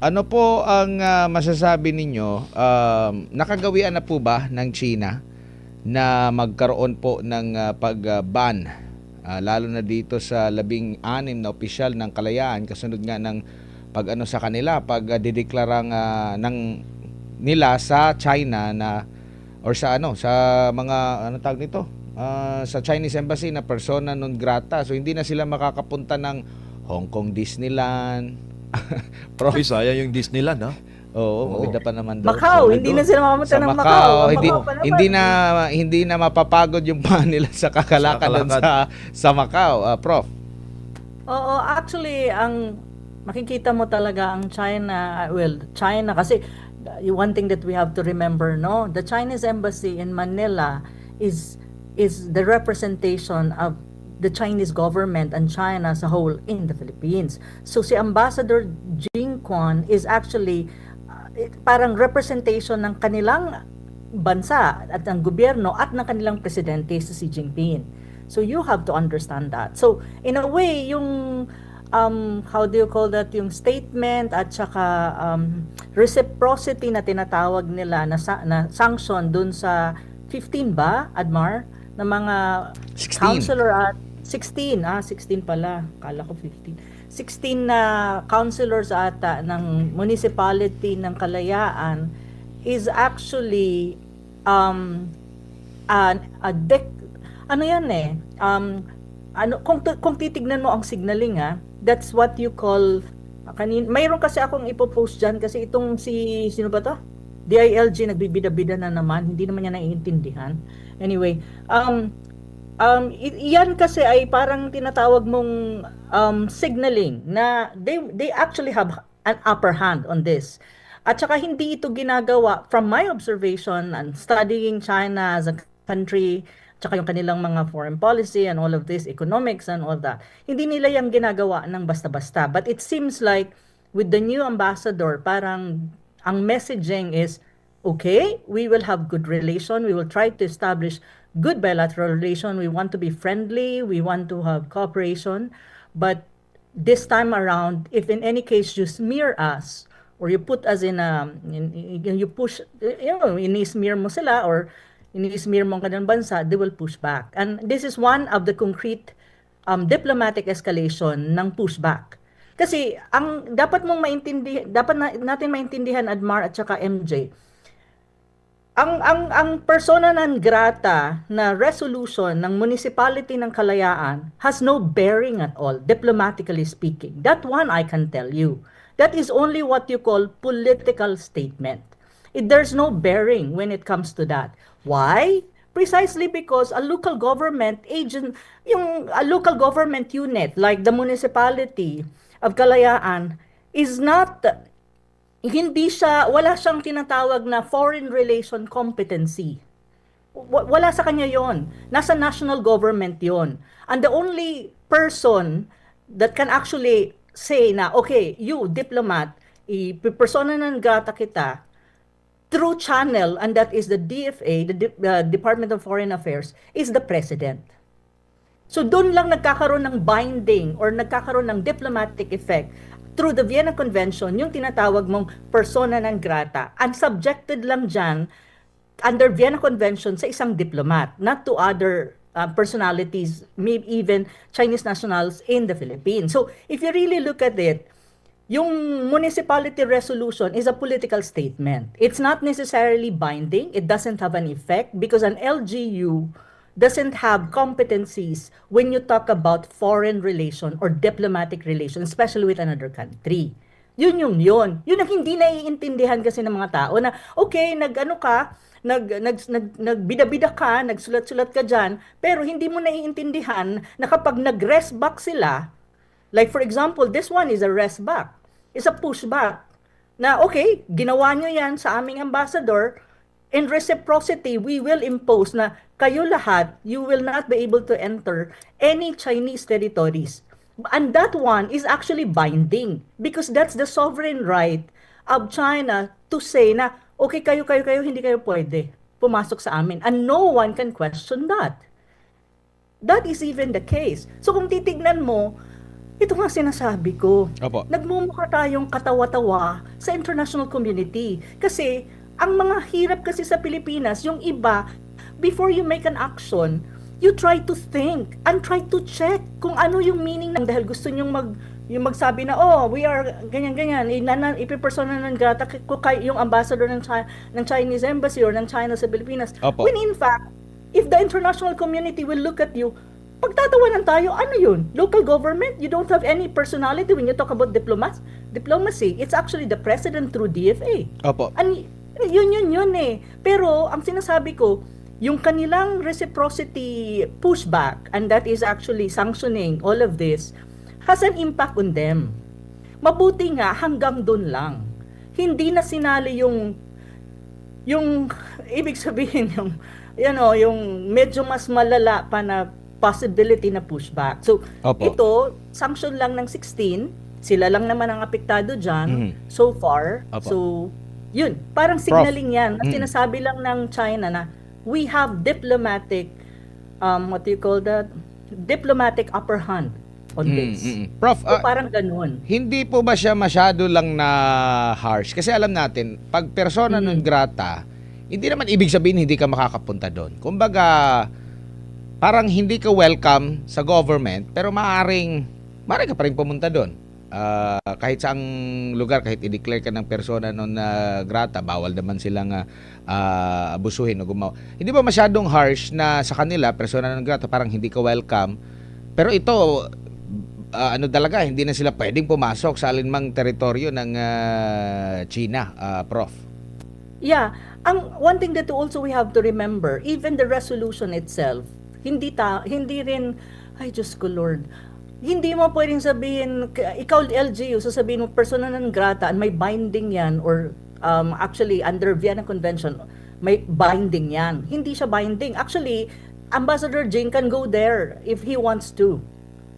Ano po ang masasabi ninyo? Nakagawian na po ba ng China na magkaroon po ng pag-ban, lalo na dito sa 16 na opisyal ng kalayaan kasunod nga ng pag-ano sa kanila, pag-dideklarang ng nila sa China na or sa mga tawag nito? Sa Chinese Embassy na persona non grata. So hindi na sila makakapunta ng Hong Kong Disneyland. Uy, sayang yung Disneyland, ha? Oo, maganda pa naman daw. Macau, Sana hindi doon. na sila makapunta Sa ng Macau, Macau. Ang hindi Macau pa naman. hindi na mapapagod yung paa nila sa kakalakad doon sa Macau, Prof. Oo, actually, ang makikita mo talaga ang China, China kasi one thing that we have to remember, no, the Chinese embassy in Manila is the representation of the Chinese government and China as a whole in the Philippines. So si Ambassador Jing Quan is actually parang representation ng kanilang bansa at ng gobyerno at ng kanilang presidente si Xi Jinping. So you have to understand that. So in a way, yung how do you call that, yung statement at saka reciprocity na tinatawag nila na sanction dun sa 15 ba, Admar? Na mga 16. councilor at 16 pala, kala ko 15. 16 na councilors ata ng municipality ng Kalayaan is actually ano yan kung titignan mo ang signaling, that's what you call mayroon kasi akong ipopost dyan kasi itong sino ba to? DILG nagbibida-bida na naman, hindi naman niya naiintindihan. Anyway, yan kasi ay parang tinatawag mong signaling na they actually have an upper hand on this. At saka hindi ito ginagawa, from my observation and studying China as a country, tsaka yung kanilang mga foreign policy and all of this, economics and all that, hindi nila yung ginagawa ng basta-basta. But it seems like with the new ambassador, parang ang messaging is, okay, we will have good relation, we will try to establish good bilateral relation, we want to be friendly, we want to have cooperation, but this time around, if in any case you smear us, or you put us you push, ini-smear mo sila, or ini-smear mo ang kanilang bansa, they will push back. And this is one of the concrete diplomatic escalation ng pushback. Kasi ang dapat natin maintindihan, Admar at saka MJ, ang persona non grata na resolution ng municipality ng Kalayaan has no bearing at all, diplomatically speaking. That one I can tell you. That is only what you call political statement. There's no bearing when it comes to that. Why? Precisely because a local government agent, a local government unit like the municipality of Kalayaan is not, wala siyang tinatawag na foreign relation competency. Wala sa kanya yon. Nasa national government yon. And the only person that can actually say na, okay, you, diplomat, persona non grata kita, through channel, and that is the DFA, the Department of Foreign Affairs, is the President. So doon lang nagkakaroon ng binding or nagkakaroon ng diplomatic effect through the Vienna Convention, yung tinatawag mong persona non grata, and subjected lang dyan under Vienna Convention sa isang diplomat, not to other personalities, maybe even Chinese nationals in the Philippines. So if you really look at it, yung municipality resolution is a political statement. It's not necessarily binding. It doesn't have an effect because an LGU doesn't have competencies when you talk about foreign relation or diplomatic relation, especially with another country. Yun. Yun ang hindi naiintindihan kasi ng mga tao na, okay, nagbida-bida ka, nagsulat-sulat ka dyan, pero hindi mo naiintindihan na kapag nag-rest back sila, like for example, this one is a rest back, is a pushback, na okay, ginawa nyo yan sa aming ambassador, in reciprocity, we will impose na kayo lahat, you will not be able to enter any Chinese territories. And that one is actually binding because that's the sovereign right of China to say na, okay, kayo, hindi kayo pwede pumasok sa amin. And no one can question that. That is even the case. So kung titignan mo, Ito nga sinasabi ko. Opo. Nagmumukha tayong katawa-tawa sa international community. Kasi, ang mga hirap kasi sa Pilipinas, yung iba, before you make an action, you try to think and try to check kung ano yung meaning ng dahil gusto nyong yung magsabi na, oh, we are ganyan-ganyan, ipipersona non grata yung ambassador ng Chinese embassy or ng China sa Pilipinas. Opo. When in fact, if the international community will look at you, pagtatawanan tayo, ano yun? Local government? You don't have any personality when you talk about diplomacy. It's actually the president through DFA. Opo. Yun eh. Pero, ang sinasabi ko, yung kanilang reciprocity pushback, and that is actually sanctioning all of this, has an impact on them. Mabuti nga, hanggang dun lang. Hindi na sinali yung ibig sabihin, yung medyo mas malala pa na possibility na pushback. So, Opo. ito, sanction lang ng 16, sila lang naman ang apektado dyan, Mhm. so far. Opo. So, yun, parang Prof. signaling yan. Mm. Sinasabi lang ng China na we have diplomatic, what do you call that? Diplomatic upper hand on this. Prof, So, parang ganun. hindi po ba siya masyado lang na harsh? Kasi alam natin, pag persona non grata, hindi naman ibig sabihin hindi ka makakapunta doon. Kumbaga, parang hindi ka welcome sa government, pero maaring ka pa rin pumunta doon. Kahit saang lugar, kahit i-declare ka ng persona non grata, bawal naman silang abusuhin o gumawa. Hindi ba masyadong harsh na sa kanila, persona non grata, parang hindi ka welcome? Pero ito, talaga, hindi na sila pwedeng pumasok sa alinmang teritoryo ng China, Prof. Yeah, one thing that also we have to remember, even the resolution itself, hindi rin, ay Diyos ko Lord, hindi mo pwedeng sabihin, ikaw LGU, sasabihin mo persona non grata, and may binding yan, or actually under Vienna Convention, may binding yan. Hindi siya binding. Actually, Ambassador Jing can go there if he wants to.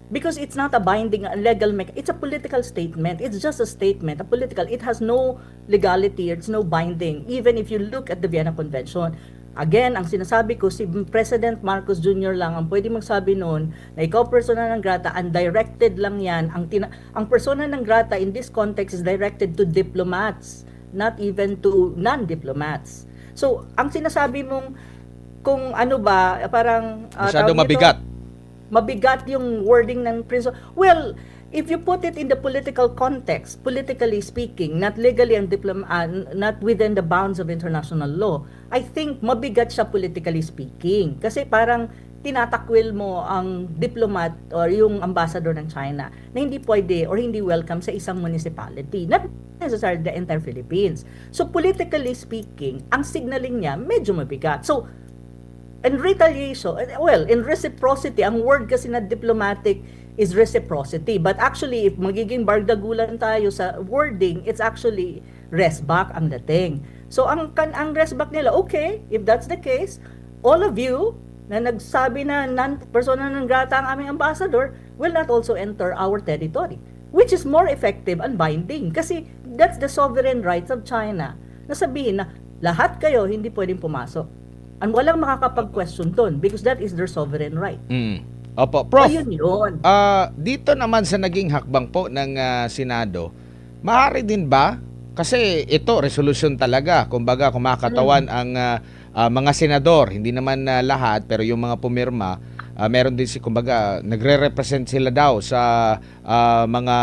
Because it's not a binding legal it's a political statement. It's just a statement, a political. It has no legality, it's no binding, even if you look at the Vienna Convention. Again, ang sinasabi ko, si President Marcos Jr. lang ang pwede magsabi noon na ikaw persona non grata, undirected lang yan. Ang persona non grata in this context is directed to diplomats, not even to non-diplomats. So, ang sinasabi mong kung ano ba, parang Masyado tawag nito, mabigat yung wording ng Prince. Well, if you put it in the political context, politically speaking, not legally and not within the bounds of international law, I think mabigat siya politically speaking. Kasi parang tinatakwil mo ang diplomat or yung ambassador ng China na hindi pwede or hindi welcome sa isang municipality, not necessarily the entire Philippines. So politically speaking, ang signaling niya medyo mabigat. So in retaliation, well, in reciprocity, ang word kasi na diplomatic is reciprocity. But actually, if magiging bardagulan tayo sa wording, it's actually resback ang dating. So, ang resback nila, okay, if that's the case, all of you na nagsabi na persona non grata ang aming ambassador will not also enter our territory, which is more effective and binding. Kasi that's the sovereign rights of China. Na sabihin na lahat kayo hindi pwedeng pumasok. And walang makakapag-question doon because that is their sovereign right. Opo, Prof. Ayun yun. Dito naman sa naging hakbang po ng Senado, maaari din ba? Kasi ito, resolution talaga. Kumbaga, kumakatawan ang mga senador. Hindi naman lahat, pero yung mga pumirma, meron din kumbaga, nagre-represent sila daw sa mga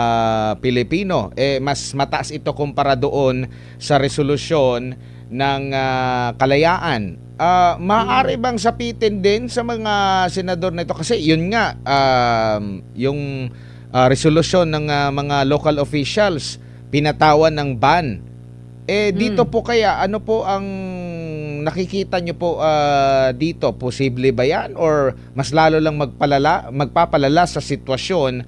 Pilipino. Mas mataas ito kumpara doon sa resolusyon ng kalayaan. Maaari bang sapitin din sa mga senador na ito? Kasi yun nga, yung resolusyon ng mga local officials, pinatawan ng ban. Dito po kaya, ano po ang nakikita nyo po dito? Posible ba yan? Or mas lalo lang magpapalala sa sitwasyon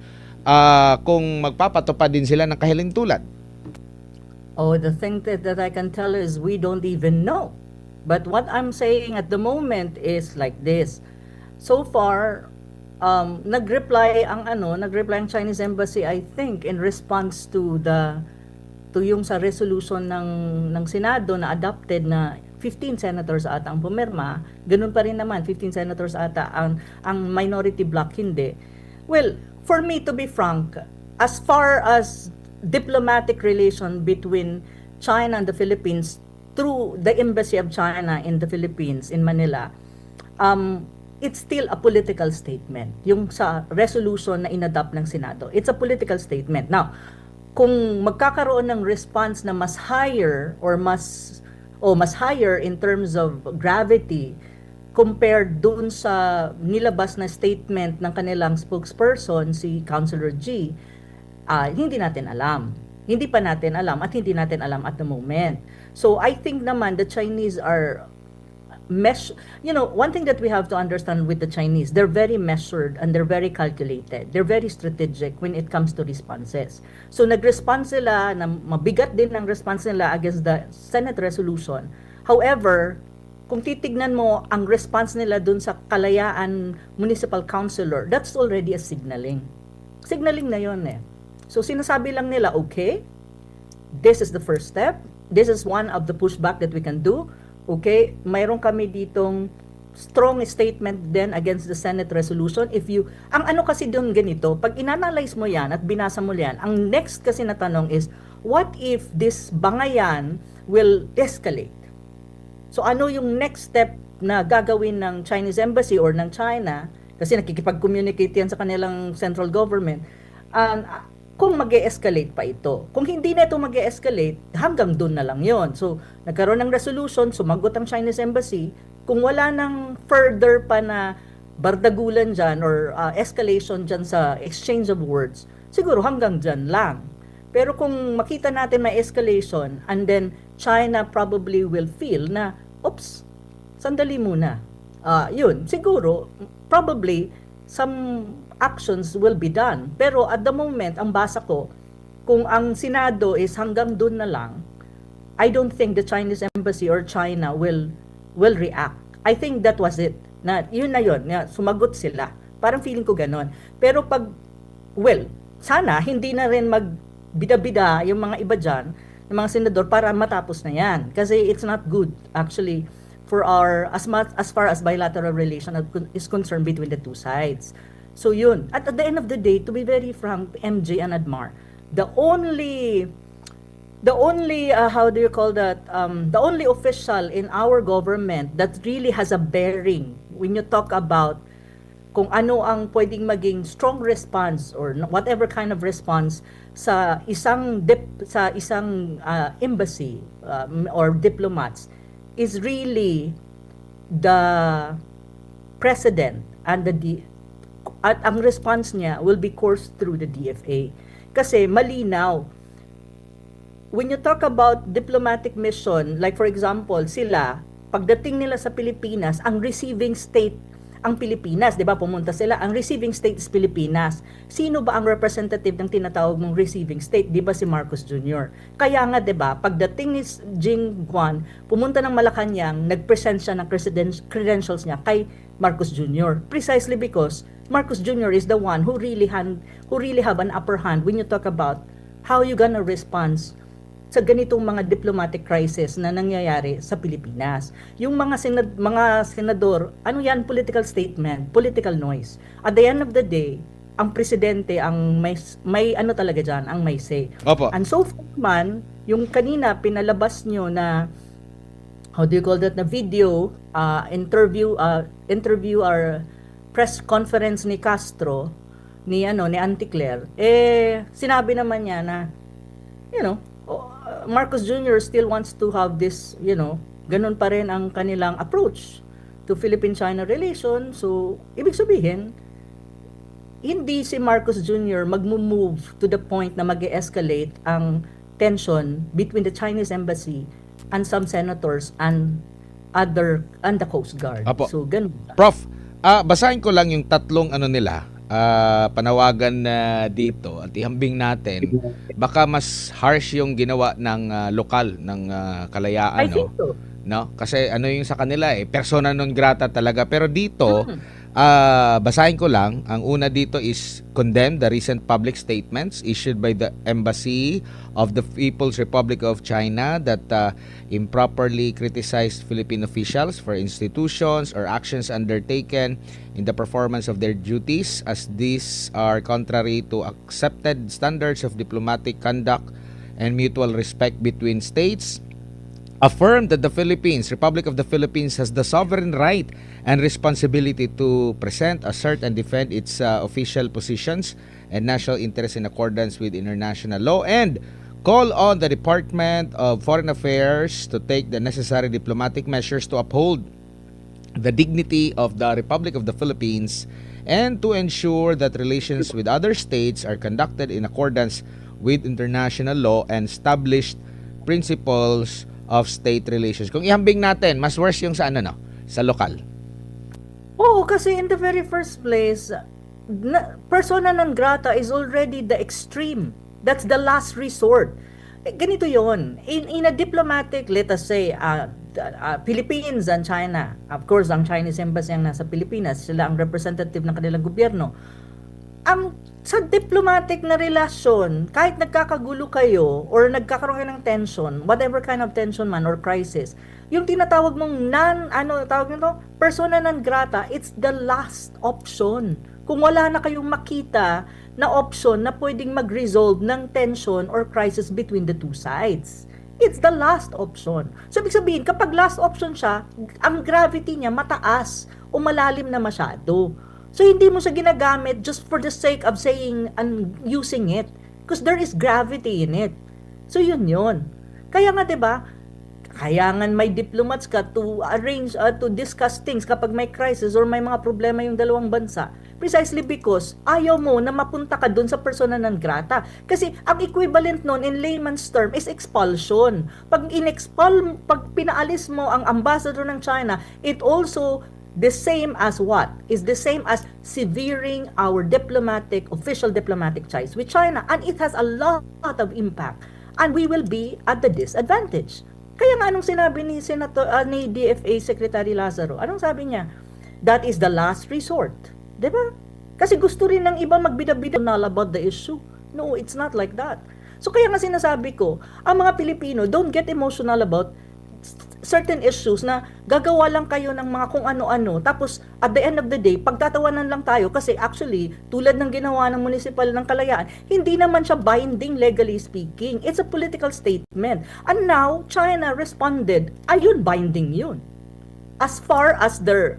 kung magpapatupad din sila ng kahilintulad? Oh, the thing that I can tell is we don't even know. But what I'm saying at the moment is like this. So far, nag-reply ang Chinese embassy, I think, in response to yung sa resolution ng Senado na adopted na 15 senators ata ang pumirma. Ganun pa rin naman, 15 senators ata ang minority bloc hindi. Well, for me, to be frank, as far as diplomatic relation between China and the Philippines through the Embassy of China in the Philippines, in Manila, it's still a political statement. Yung sa resolution na inadapt ng Senado, it's a political statement. Now, kung magkakaroon ng response na mas higher or mas higher in terms of gravity compared dun sa nilabas na statement ng kanilang spokesperson, si Councilor G, hindi natin alam. Hindi pa natin alam at hindi natin alam at the moment. So I think naman the Chinese are one thing that we have to understand with the Chinese, they're very measured and they're very calculated. They're very strategic when it comes to responses. So nag-respond sila, na mabigat din ang response nila against the Senate resolution. However, kung titignan mo ang response nila dun sa Kalayaan Municipal Councilor, that's already a signaling. Signaling na yon eh. So sinasabi lang nila, okay, this is the first step. This is one of the pushback that we can do. Okay, mayroon kami ditong strong statement then against the Senate resolution. Ang ano kasi doon ganito, pag inanalyze mo yan at binasa mo yan, ang next kasi na tanong is, what if this bangayan will escalate? So ano yung next step na gagawin ng Chinese Embassy or ng China, kasi nakikipag-communicate yan sa kanilang central government, kung mag-e-escalate pa ito. Kung hindi na ito mag-e-escalate, hanggang doon na lang yon. So, nagkaroon ng resolution, sumagot ang Chinese Embassy. Kung wala nang further pa na bardagulan dyan or escalation dyan sa exchange of words, siguro hanggang dyan lang. Pero kung makita natin may escalation and then China probably will feel na, oops, sandali muna. Yun, siguro, probably, some actions will be done. Pero at the moment, ang basa ko, kung ang Senado is hanggang doon na lang, I don't think the Chinese Embassy or China will react. I think that was it. Yun, sumagot sila. Parang feeling ko ganon. Pero sana hindi na rin magbida-bida yung mga iba dyan, yung mga senador, para matapos na yan. Kasi it's not good, actually, for as far as bilateral relation is concerned between the two sides. So yun. At the end of the day, to be very frank, MJ and Admar, the only how do you call that? The only official in our government that really has a bearing when you talk about kung ano ang pwedeng maging strong response or whatever kind of response sa isang embassy or diplomats is really the president and at ang response niya will be coursed through the DFA. Kasi malinaw, when you talk about diplomatic mission, like for example, sila, pagdating nila sa Pilipinas, ang receiving state ang Pilipinas, 'di ba? Pumunta sila, ang receiving state is Pilipinas. Sino ba ang representative ng tinatawag mong receiving state? 'Di ba si Marcos Jr.? Kaya nga 'di ba, pagdating ni Jing Guan, pumunta ng Malacanang, nag-present siya ng credentials niya kay Marcos Jr. Precisely because Marcos Jr. is the one who really have an upper hand when you talk about how you gonna respond sa ganitong mga diplomatic crisis na nangyayari sa Pilipinas. Yung mga senador, ano yan? Political statement, political noise. At the end of the day, ang presidente ang may ano talaga dyan, ang may say. Opo. And so far man, yung kanina pinalabas nyo na, how do you call that, na video, interview or press conference ni Castro, ni Auntie Claire, sinabi naman niya na, Marcos Jr. still wants to have this, ganun pa rin ang kanilang approach to Philippine-China relation. So, ibig sabihin, hindi si Marcos Jr. mag-move to the point na mag-escalate ang tension between the Chinese embassy and some senators and the Coast Guard. Apo. So, ganun. Prof, basahin ko lang yung tatlong panawagan na dito at ihambing natin. Baka mas harsh yung ginawa ng lokal ng Kalayaan, I think so. No? Kasi yung sa kanila persona non grata talaga. Pero dito, Basahin ko lang. Ang una dito is condemn the recent public statements issued by the Embassy of the People's Republic of China that improperly criticized Philippine officials for institutions or actions undertaken in the performance of their duties, as these are contrary to accepted standards of diplomatic conduct and mutual respect between states. Affirmed that the Republic of the Philippines, has the sovereign right and responsibility to present, assert, and defend its official positions and national interests in accordance with international law, and call on the Department of Foreign Affairs to take the necessary diplomatic measures to uphold the dignity of the Republic of the Philippines and to ensure that relations with other states are conducted in accordance with international law and established principles of state relations. Kung ihambing natin, mas worse yung sa sa lokal. Oo, kasi in the very first place, persona non grata is already the extreme. That's the last resort. Ganito yon. In a diplomatic, let us say, Philippines and China. Of course, ang Chinese embassy ang nasa Pilipinas. Sila ang representative ng kanilang gobyerno. Sa diplomatic na relasyon, kahit nagkakagulo kayo or nagkakaroon kayo ng tension, whatever kind of tension man or crisis, yung tinatawag mong tawag nito, persona non grata, it's the last option. Kung wala na kayong makita na option na pwedeng mag-resolve ng tension or crisis between the two sides, it's the last option. So, ibig sabihin, kapag last option siya, ang gravity niya mataas o malalim na masyado. So, hindi mo siya ginagamit just for the sake of saying and using it. Because there is gravity in it. So, yun. Kaya nga, diba, kayangan may diplomats ka to arrange, to discuss things kapag may crisis or may mga problema yung dalawang bansa. Precisely because ayaw mo na mapunta ka dun sa persona non grata. Kasi ang equivalent nun in layman's term is expulsion. Pag pinaalis mo ang ambassador ng China, it also the same as what? Is the same as severing our official diplomatic ties with China. And it has a lot of impact. And we will be at the disadvantage. Kaya nga anong sinabi ni ni DFA Secretary Lazaro? Anong sabi niya? That is the last resort. Diba? Kasi gusto rin ng iba magbida-bida about the issue. No, it's not like that. So kaya nga sinasabi ko, ang mga Pilipino, don't get emotional about certain issues na gagawa lang kayo ng mga kung ano-ano, tapos at the end of the day, pagtatawanan lang tayo kasi actually, tulad ng ginawa ng Municipal ng Kalayaan, hindi naman siya binding legally speaking. It's a political statement. And now, China responded, ayun, binding yun. As far as their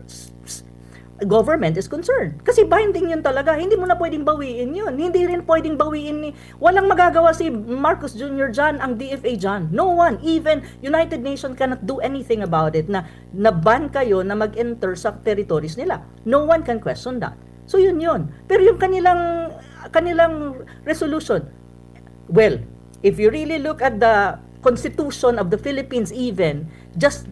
government is concerned. Kasi binding yun talaga. Hindi mo na pwedeng bawiin yun. Hindi rin pwedeng bawiin walang magagawa si Marcos Jr. dyan, ang DFA dyan. No one. Even United Nations cannot do anything about it na ban kayo na mag-enter sa territories nila. No one can question that. So yun. Pero yung kanilang resolution, well, if you really look at the Constitution of the Philippines even, just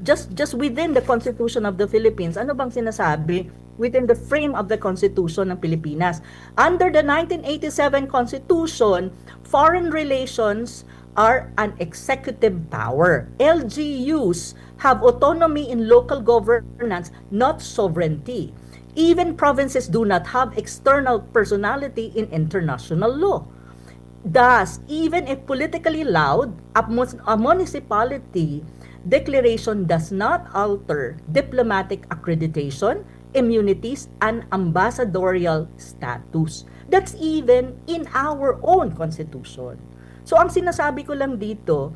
within the Constitution of the Philippines, ano bang sinasabi within the frame of the Constitution ng Pilipinas? Under the 1987 Constitution, foreign relations are an executive power. LGUs have autonomy in local governance, not sovereignty. Even provinces do not have external personality in international law. Thus, even if politically loud, a municipality declaration does not alter diplomatic accreditation, immunities, and ambassadorial status. That's even in our own constitution. So, ang sinasabi ko lang dito,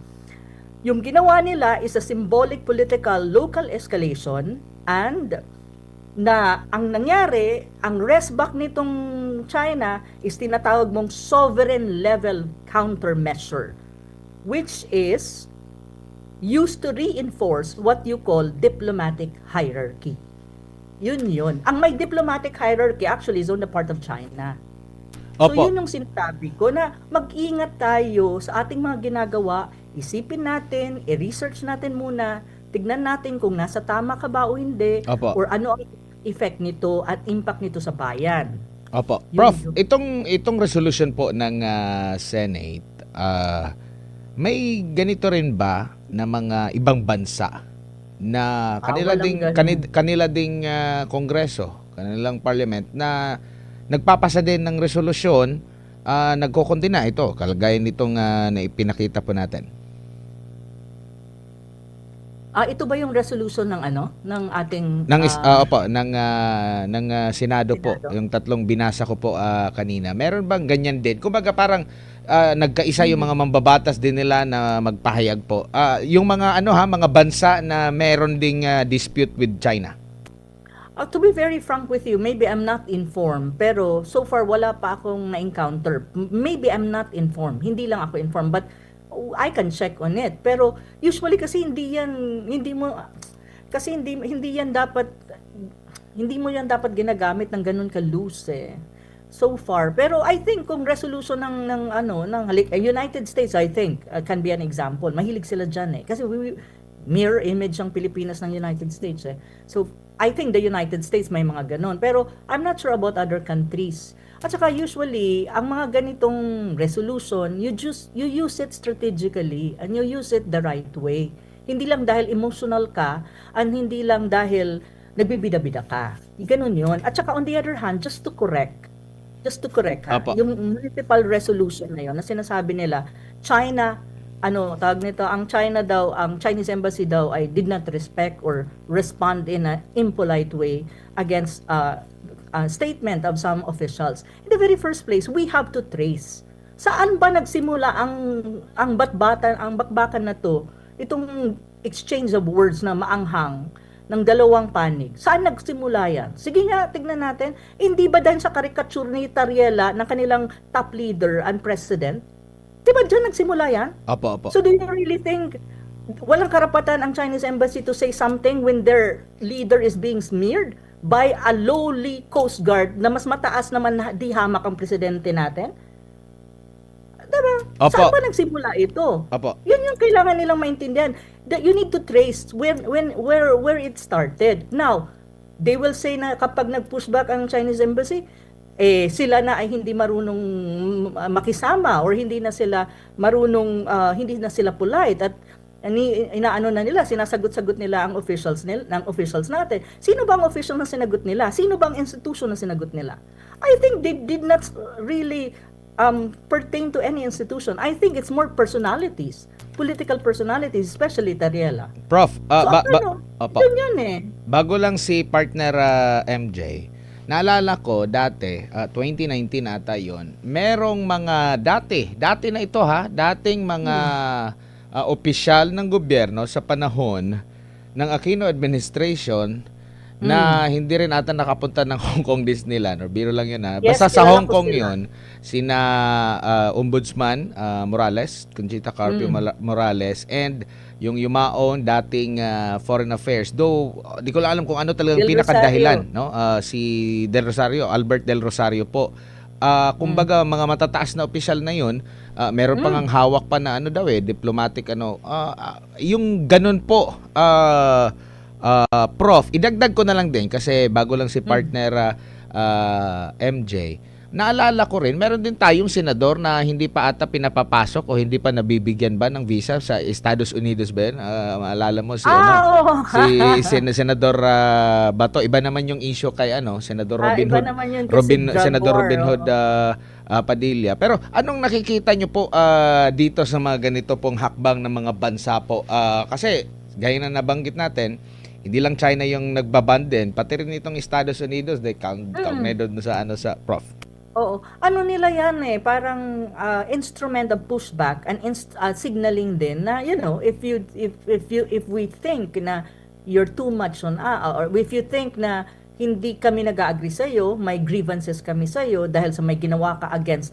yung ginawa nila is a symbolic political local escalation, and na ang nangyari, ang resback nitong China is tinatawag mong sovereign level countermeasure, which is used to reinforce what you call diplomatic hierarchy. Yun. Ang may diplomatic hierarchy actually is on the part of China. So Opo. yun yung sinasabi ko na mag-ingat tayo sa ating mga ginagawa, isipin natin, i-research natin muna, tignan natin kung nasa tama ka ba o hindi, Opo. or ano ang effect nito at impact nito sa bayan. Opo. Yun Prof, yung- itong resolution po ng Senate, may ganito rin ba na mga ibang bansa na kanila walang ding ganun. kanila ding kongreso, kanilang parliament na nagpapasa din ng resolusyon, nagkokondena ito, kalagayan nitong na ipinakita po natin. Ito ba yung resolution ng ano, ng ating Opo, ng Senado po, Senado? yung tatlong binasa ko po kanina. Meron bang ganyan din? Kumbaga parang nagkaisa yung mga mambabatas din nila na magpahayag po. Yung mga mga bansa na meron ding dispute with China. To be very frank with you, maybe I'm not informed, pero so far wala pa akong na-encounter. Maybe I'm not informed. Hindi lang ako informed, but I can check on it. Pero usually kasi hindi yan dapat, hindi mo yan dapat ginagamit ng ganun ka-loose eh. So far. Pero I think kung resolution ng United States, I think can be an example. Mahilig sila diyan eh. Kasi mirror image ang Pilipinas ng United States eh. So I think the United States may mga ganon. Pero I'm not sure about other countries. At saka usually, ang mga ganitong resolution, you use it strategically and you use it the right way. Hindi lang dahil emotional ka and hindi lang dahil nagbibida-bida ka. Ganon yun. At saka on the other hand, just to correct ha, Apo. yung multiple resolution na yun na sinasabi nila, China, tawag nito, ang Chinese embassy daw ay did not respect or respond in an impolite way against statement of some officials. In the very first place, we have to trace. Saan ba nagsimula ang bakbakan na to? Itong exchange of words na maanghang ng dalawang panig. Saan nagsimula yan? Sige nga, tignan natin. Hindi ba dahil sa karikature ni Tariela ng kanilang top leader and president? Di ba dyan nagsimula yan? Opo. So do you really think walang karapatan ang Chinese embassy to say something when their leader is being smeared by a lowly Coast Guard na mas mataas naman na di hamak ang presidente natin? Diba? Opo. Saan ba nagsimula ito? Opo. Yun yung kailangan nilang maintindihan. That you need to trace where it started. Now, they will say na kapag nag-push back ang Chinese embassy, sila na ay hindi marunong makisama or hindi na sila marunong, hindi na sila polite at inaano na nila, sinasagot-sagot nila ang officials natin. Sino ba ang official na sinagot nila? Sino ba ang institution na sinagot nila? I think they did not really pertain to any institution. I think it's more personalities, political personalities, especially Tariela. Prof, opo. Yun yun eh. Bago lang si partner MJ, naalala ko dati, 2019 ata yon, merong mga dati na ito dating mga opisyal ng gobyerno sa panahon ng Aquino administration na hindi rin ata nakapunta ng Hong Kong Disneyland or biro lang yun Yes, basta sa kilala Hong ko Kong sila. yun, sina Ombudsman Morales, Conchita Carpio Morales, and yung yumaon dating Foreign Affairs. Though di ko lang alam kung ano talagang Del pinakadahilan, no? Si Del Rosario, Albert Del Rosario po. Kumbaga mga matataas na opisyal na yun, meron pang ang hawak pa na diplomatic yung ganun po, Prof, idagdag ko na lang din kasi bago lang si partner MJ. Naalala ko rin, meron din tayong senador na hindi pa ata pinapapasok o hindi pa nabibigyan ba ng visa sa Estados Unidos ba yun? Maalala mo si Oo. Senador Bato. Iba naman yung issue kay Senador Robin Iba Hood. naman yun kasi drug Senador war, Robin Hood oo. Padilla. Pero anong nakikita nyo po dito sa mga ganito pong hakbang ng mga bansa po? Kasi gaya na nabanggit natin, hindi lang China yung nagbaban din, pati rin itong Estados Unidos, they count na doon sa Prof. Oo. Ano nila yan eh, parang instrument of pushback and signaling din na if we think na you're too much on or if you think na hindi kami nag-agree sa iyo, may grievances kami sa iyo dahil sa may ginawa ka against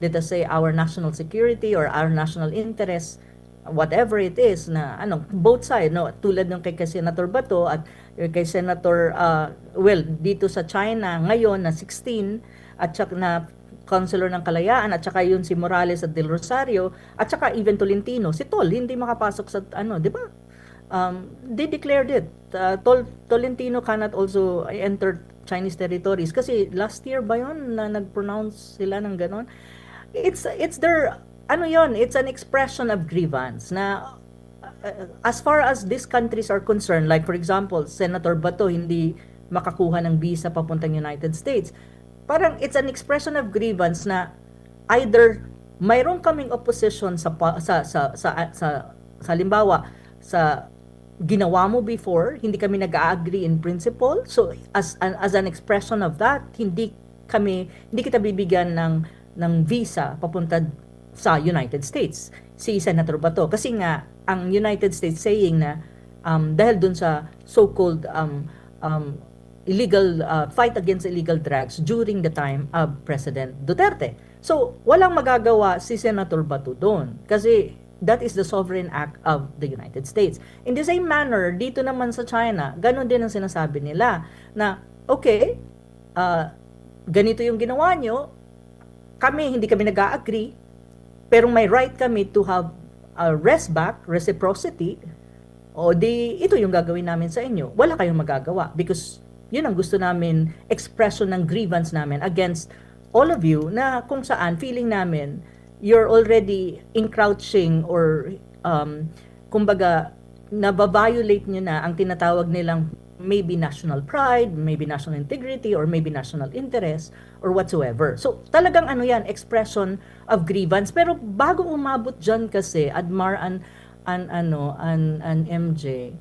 let us say our national security or our national interests, whatever it is na both side tulad ng kay Senator Bato at kay Senator dito sa China ngayon na 16 at saka na Councilor ng Kalayaan at saka yun si Morales at Del Rosario at saka even Tolentino, si Tol hindi makapasok sa di ba? They declared it. Tolentino cannot also enter Chinese territories kasi last year ba yun na nag-pronounce sila ng ganon? It's their it's an expression of grievance na as far as these countries are concerned, like for example, Senator Bato hindi makakuha ng visa papuntang United States. Parang it's an expression of grievance na either mayroon kaming opposition sa halimbawa sa ginawa mo before, hindi kami nag-agree in principle. So as an expression of that, hindi kita bibigyan ng visa papunta sa United States. Si Senator Bato kasi nga ang United States saying na dahil dun sa so-called illegal fight against illegal drugs during the time of President Duterte. So, walang magagawa si Senator Bato doon kasi that is the sovereign act of the United States. In the same manner, dito naman sa China, ganun din ang sinasabi nila na, okay, ganito yung ginawa nyo, hindi kami nag-agree, pero may right kami to have a reciprocity, o ito yung gagawin namin sa inyo. Wala kayong magagawa because yun ang gusto namin, expression ng grievance namin against all of you na kung saan feeling namin you're already encroaching or kumbaga nababiolate nyo na ang tinatawag nilang maybe national pride, maybe national integrity, or maybe national interest, or whatsoever. So, talagang expression of grievance. Pero bago umabot dyan kasi, Admar and MJ,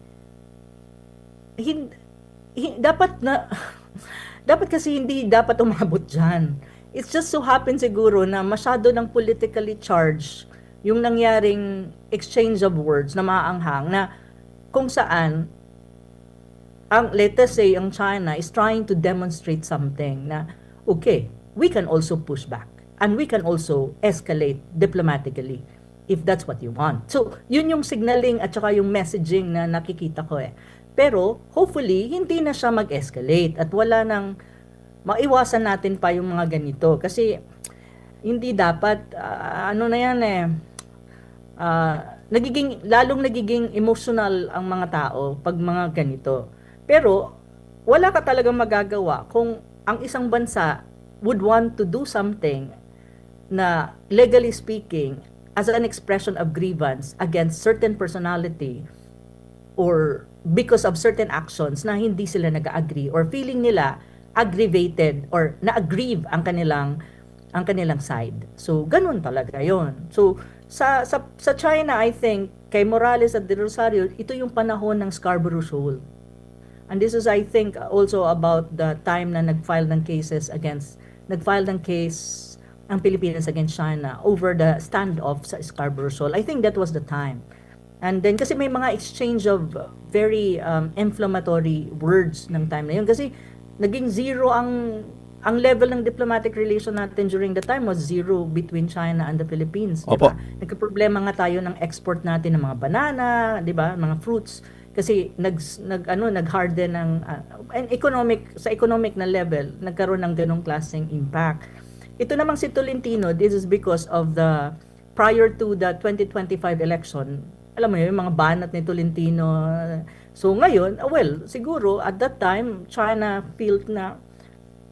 dapat kasi hindi dapat umabot dyan. It's just so happen siguro na masyado ng politically charged yung nangyaring exchange of words na maaanghang na kung saan let us say, ang China is trying to demonstrate something na, okay, we can also push back and we can also escalate diplomatically if that's what you want. So, yun yung signaling at saka yung messaging na nakikita ko eh. Pero, hopefully, hindi na siya mag-escalate at wala nang maiwasan natin pa yung mga ganito. Kasi, hindi dapat, lalong nagiging emotional ang mga tao pag mga ganito. Pero, wala ka talagang magagawa kung ang isang bansa would want to do something na, legally speaking, as an expression of grievance against certain personality or because of certain actions na hindi sila nag-agree or feeling nila aggravated or na-aggrieve ang kanilang side. So, ganun talaga yon. So, sa China, I think, kay Morales at De Rosario, ito yung panahon ng Scarborough Shoal. And this is, I think, also about the time na nag-file ng case ang Pilipinas against China over the standoff sa Scarborough Shoal. I think that was the time. And then, kasi may mga exchange of very inflammatory words ng time na yun. Kasi naging zero ang level ng diplomatic relation natin during the time was zero between China and the Philippines. Opo. Diba? Nagka-problema nga tayo ng export natin ng mga banana, di ba? Mga fruits. Kasi nag-harden ng sa economic na level, nagkaroon ng ganong klaseng impact. Ito namang si Tolentino, this is because of the prior to the 2025 election. Alam mo yun, yung mga banat ni Tolentino. So ngayon, siguro at that time China felt na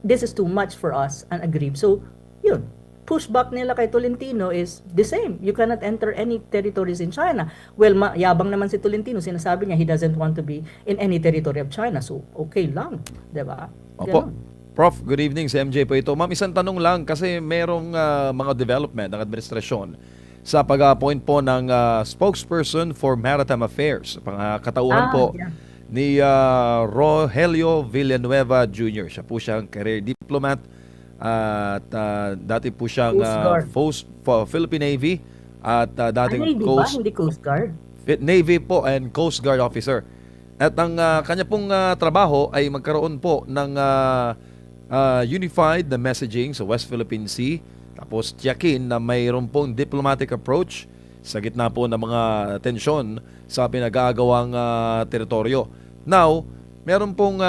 this is too much for us and agreed. So, yun. Pushback nila kay Tolentino is the same. You cannot enter any territories in China. Well, yabang naman si Tolentino. Sinasabi niya he doesn't want to be in any territory of China. So, okay lang. Diba? Opo. Prof, good evening. Si MJ po ito. Ma'am, isang tanong lang kasi merong mga development ng administrasyon sa pag-appoint po ng spokesperson for maritime affairs. Pangkatauhan po ni Rogelio Villanueva Jr. Siya po siyang career diplomat at dati po siyang Philippine Navy at dating Navy Coast ba? Hindi Coast Guard? Navy po and Coast Guard officer. At ang kanya pong trabaho ay magkaroon po ng unified na messaging sa West Philippine Sea, tapos tiyakin na mayroon pong diplomatic approach sa gitna po ng mga tensyon sa pinag-aagawang teritoryo. Now, meron pong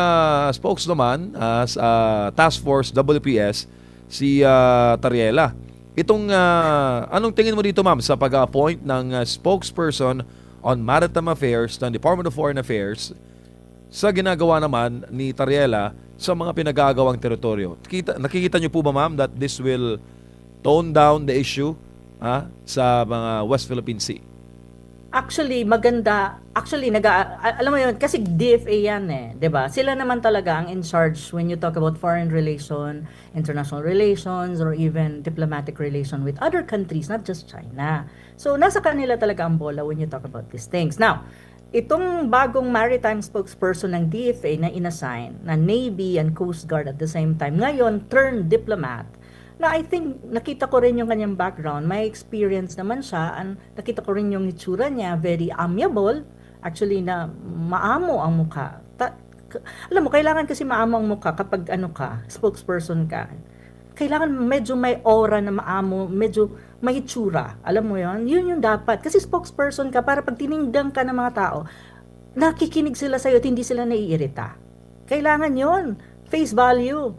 spokesman sa Task Force WPS, si Tariela. Itong, anong tingin mo dito, ma'am, sa pag-appoint ng spokesperson on maritime affairs ng Department of Foreign Affairs sa ginagawa naman ni Tariela sa mga pinag-aagawang teritoryo? Nakikita niyo po ba, ma'am, that this will tone down the issue sa mga West Philippine Sea? Actually, maganda. Actually, alam mo yun, kasi DFA yan eh, 'di ba? Sila naman talaga ang in charge when you talk about foreign relation, international relations, or even diplomatic relation with other countries, not just China. So, nasa kanila talaga ang bola when you talk about these things. Now, itong bagong maritime spokesperson ng DFA na inassign, na Navy and Coast Guard at the same time, ngayon, turned diplomat, na I think nakita ko rin yung kanyang background, may experience naman siya, and nakita ko rin yung itsura niya, very amiable, actually na maamo ang mukha. Alam mo, kailangan kasi maamo ang mukha kapag ano ka, spokesperson ka. Kailangan medyo may aura na maamo, medyo may itsura. Alam mo yon, yun yung dapat. Kasi spokesperson ka para pag tiningdan ka ng mga tao, nakikinig sila sa'yo at hindi sila naiirita. Kailangan yon, face value.